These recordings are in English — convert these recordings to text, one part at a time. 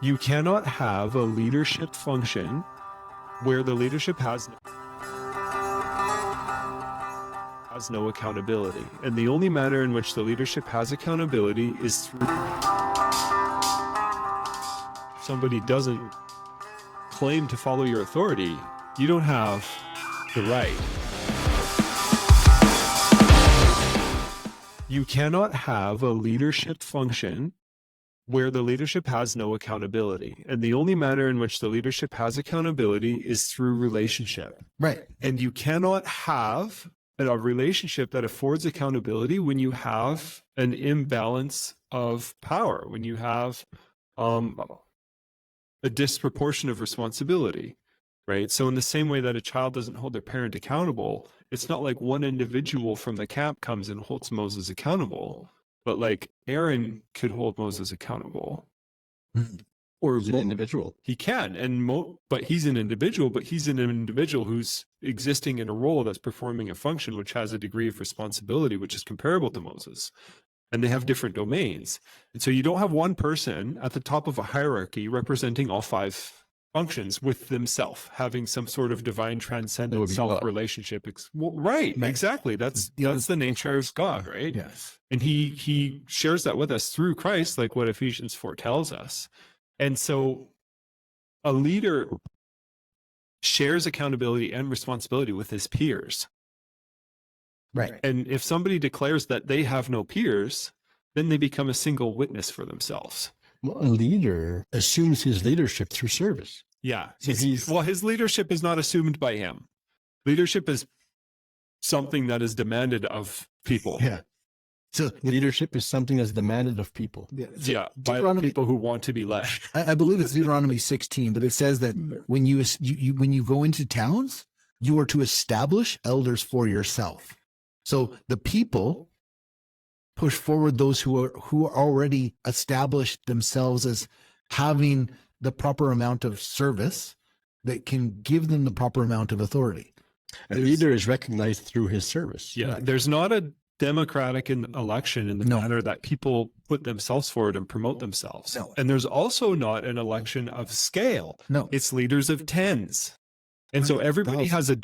You cannot have a leadership function where the leadership has no accountability. And the only manner in which the leadership has accountability is through somebody doesn't claim to follow your authority, you don't have the right. You cannot have a leadership function where the leadership has no accountability. And the only manner in which the leadership has accountability is through relationship. Right. And you cannot have a relationship that affords accountability when you have an imbalance of power, when you have a disproportion of responsibility, right? So in the same way that a child doesn't hold their parent accountable, it's not like one individual from the camp comes and holds Moses accountable, but like Aaron could hold Moses accountable. Or is it an individual? He can, but he's an individual who's existing in a role that's performing a function which has a degree of responsibility which is comparable to Moses. And they have different domains. And so you don't have one person at the top of a hierarchy representing all five functions with themselves, having some sort of divine transcendent self-relationship. Right, exactly. That's the nature of God, right? Yes. And he shares that with us through Christ, like what Ephesians 4 tells us. And so a leader shares accountability and responsibility with his peers. Right. And if somebody declares that they have no peers, then they become a single witness for themselves. Well, a leader assumes his leadership through service. Yeah. So his leadership is not assumed by him. Leadership is something that is demanded of people. Yeah. So leadership is something that's demanded of people. Yeah, by people who want to be led. I believe it's Deuteronomy 16, but it says that when you go into towns, you are to establish elders for yourself. So the people push forward those who are already established themselves as having the proper amount of service that can give them the proper amount of authority. A leader is recognized through his service. Yeah, there's not a democratic election in the manner that people put themselves forward and promote themselves. No. And there's also not an election of scale. No. It's leaders of tens. And so everybody has a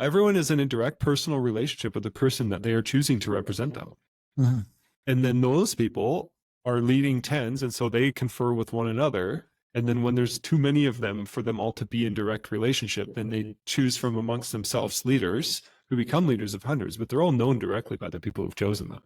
everyone is in a direct personal relationship with the person that they are choosing to represent them. Mm-hmm. And then those people are leading tens, and so they confer with one another. And then when there's too many of them for them all to be in direct relationship, then they choose from amongst themselves leaders who become leaders of hundreds, but they're all known directly by the people who've chosen them.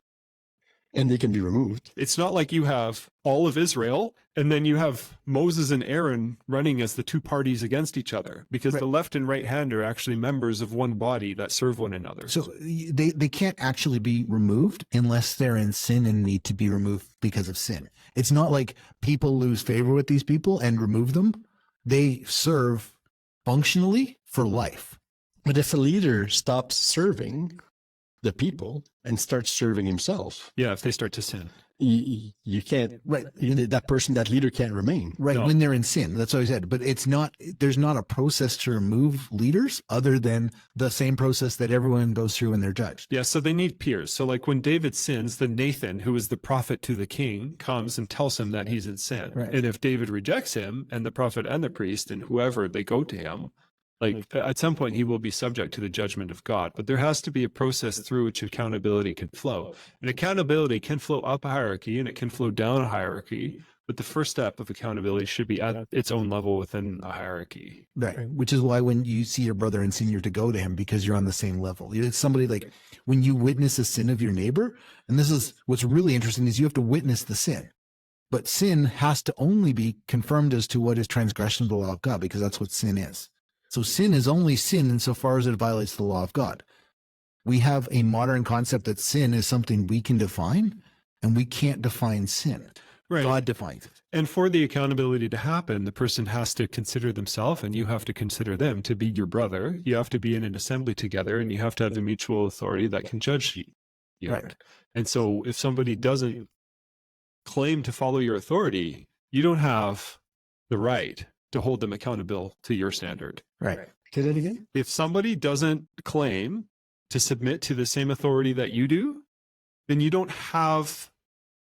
And they can be removed. It's not like you have all of Israel and then you have Moses and Aaron running as the two parties against each other, because the left and right hand are actually members of one body that serve one another. So they can't actually be removed unless they're in sin and need to be removed because of sin. It's not like people lose favor with these people and remove them. They serve functionally for life. But if a leader stops serving the people and starts serving himself, if they start to sin, you can't. Right, that leader can't remain. Right, when they're in sin. That's what I said. But it's not. There's not a process to remove leaders other than the same process that everyone goes through when they're judged. Yeah, so they need peers. So like when David sins, then Nathan, who is the prophet to the king, comes and tells him that he's in sin. Right. And if David rejects him, and the prophet and the priest and whoever, they go to him, like at some point he will be subject to the judgment of God. But there has to be a process through which accountability can flow. And accountability can flow up a hierarchy and it can flow down a hierarchy. But the first step of accountability should be at its own level within a hierarchy. Right. Which is why when you see your brother in sin, you're to go to him because you're on the same level. It's somebody like when you witness a sin of your neighbor, and this is what's really interesting is you have to witness the sin. But sin has to only be confirmed as to what is transgression of the law of God, because that's what sin is. So sin is only sin insofar as it violates the law of God. We have a modern concept that sin is something we can define, and we can't define sin. Right. God defines it. And for the accountability to happen, the person has to consider themselves and you have to consider them to be your brother. You have to be in an assembly together and you have to have a mutual authority that can judge you. Right. And so if somebody doesn't claim to follow your authority, you don't have the right to hold them accountable to your standard. Right. Say that again? If somebody doesn't claim to submit to the same authority that you do, then you don't have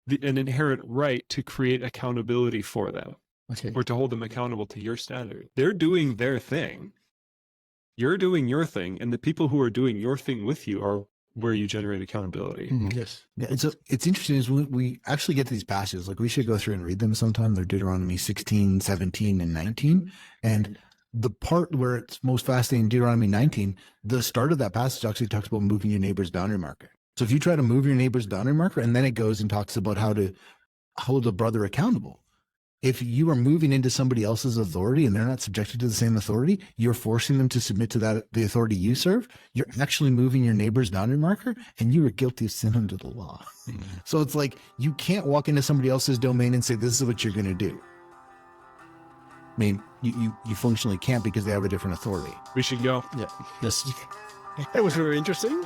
an inherent right to create accountability for them. Okay. or to hold them accountable to your standard. They're doing their thing. You're doing your thing, and the people who are doing your thing with you are where you generate accountability. Yes. Yeah, it's interesting is when we actually get to these passages, like we should go through and read them sometime. They're Deuteronomy 16, 17, and 19. And the part where it's most fascinating in Deuteronomy 19, the start of that passage actually talks about moving your neighbor's boundary marker. So if you try to move your neighbor's boundary marker, and then it goes and talks about how to hold a brother accountable. If you are moving into somebody else's authority and they're not subjected to the same authority, you're forcing them to submit to the authority you serve. You're actually moving your neighbor's boundary marker, and you are guilty of sin under the law. So it's like you can't walk into somebody else's domain and say, this is what you're going to do. I mean, you functionally can't because they have a different authority. We should go. Yeah. Yes. It was very interesting.